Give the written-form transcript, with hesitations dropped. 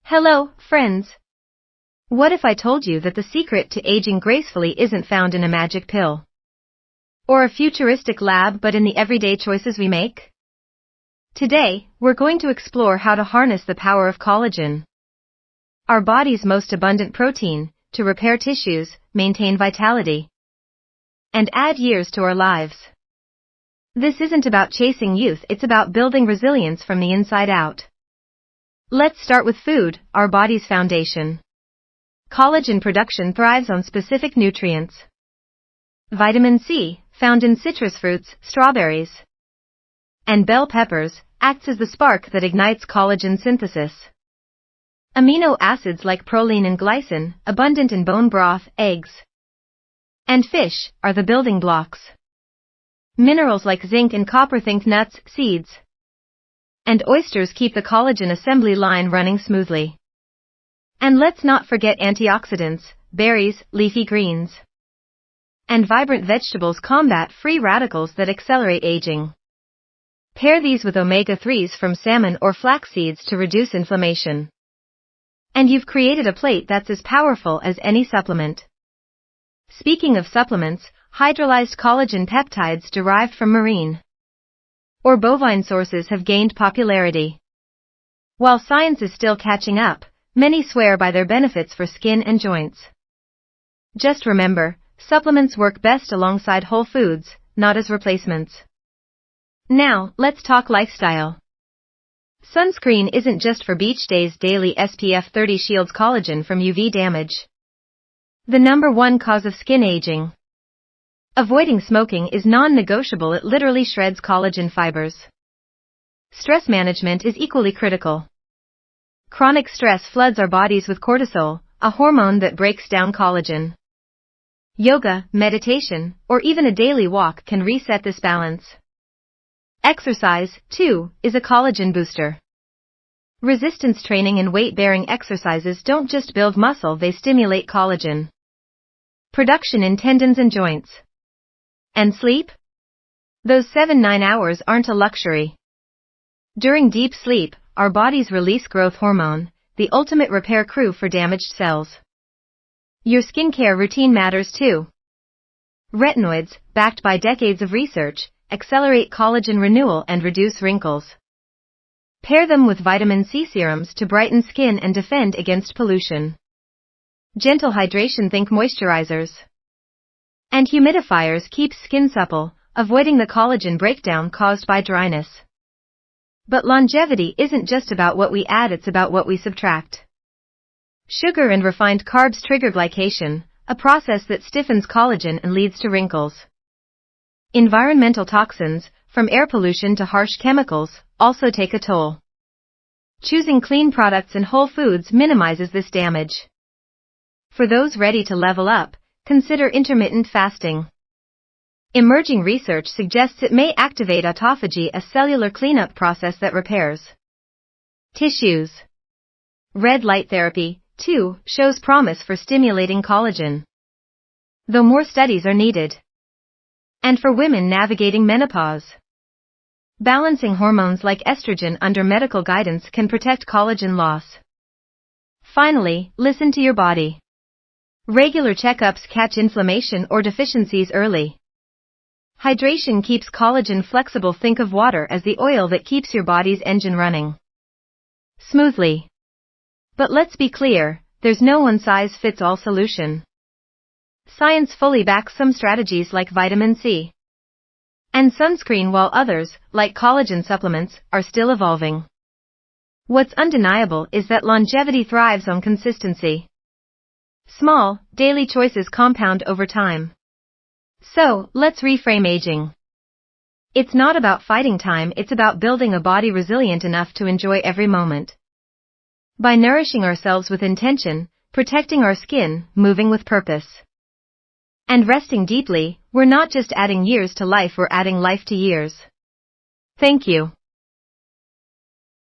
Hello, friends. What if I told you that the secret to aging gracefully isn't found in a magic pill? Or a futuristic lab but in the everyday choices we make? Today, we're going to explore how to harness the power of collagen, our body's most abundant protein, to repair tissues, maintain vitality, and add years to our lives. This isn't about chasing youth, it's about building resilience from the inside out. Let's start with food, our body's foundation. Collagen production thrives on specific nutrients. Vitamin C, found in citrus fruits, strawberries, and bell peppers, acts as the spark that ignites collagen synthesis. Amino acids like proline and glycine, abundant in bone broth, eggs, and fish, are the building blocks. Minerals like zinc and copper, think nuts, seeds, and oysters, keep the collagen assembly line running smoothly. And let's not forget antioxidants, berries, leafy greens, and vibrant vegetables combat free radicals that accelerate aging. Pair these with omega-3s from salmon or flax seeds to reduce inflammation, and you've created a plate that's as powerful as any supplement. Speaking of supplements, hydrolyzed collagen peptides derived from marine or bovine sources have gained popularity. While science is still catching up, many swear by their benefits for skin and joints. Just remember, supplements work best alongside whole foods, not as replacements. Now, let's talk lifestyle. Sunscreen isn't just for beach days. Daily SPF 30 shields collagen from UV damage, the #1 cause of skin aging. Avoiding smoking is non-negotiable, it literally shreds collagen fibers. Stress management is equally critical. Chronic stress floods our bodies with cortisol, a hormone that breaks down collagen. Yoga, meditation, or even a daily walk can reset this balance. Exercise, too, is a collagen booster. Resistance training and weight-bearing exercises don't just build muscle, they stimulate collagen production in tendons and joints. And sleep? Those 7-9 hours aren't a luxury. During deep sleep, our bodies release growth hormone, the ultimate repair crew for damaged cells. Your skincare routine matters too. Retinoids, backed by decades of research, accelerate collagen renewal and reduce wrinkles. Pair them with vitamin C serums to brighten skin and defend against pollution. Gentle hydration, think moisturizers and humidifiers, keeps skin supple, avoiding the collagen breakdown caused by dryness. But longevity isn't just about what we add, it's about what we subtract. Sugar and refined carbs trigger glycation, a process that stiffens collagen and leads to wrinkles. Environmental toxins, from air pollution to harsh chemicals, also take a toll. Choosing clean products and whole foods minimizes this damage. For those ready to level up, consider intermittent fasting. Emerging research suggests it may activate autophagy, a cellular cleanup process that repairs tissues. Red light therapy, too, shows promise for stimulating collagen, though more studies are needed. And for women navigating menopause, balancing hormones like estrogen under medical guidance can protect collagen loss. Finally, listen to your body. Regular checkups catch inflammation or deficiencies early. Hydration keeps collagen flexible, think of water as the oil that keeps your body's engine running smoothly. But let's be clear, there's no one-size-fits-all solution. Science fully backs some strategies like vitamin C and sunscreen, while others, like collagen supplements, are still evolving. What's undeniable is that longevity thrives on consistency. Small, daily choices compound over time. So, let's reframe aging. It's not about fighting time, it's about building a body resilient enough to enjoy every moment. By nourishing ourselves with intention, protecting our skin, moving with purpose, and resting deeply, we're not just adding years to life, we're adding life to years. Thank you.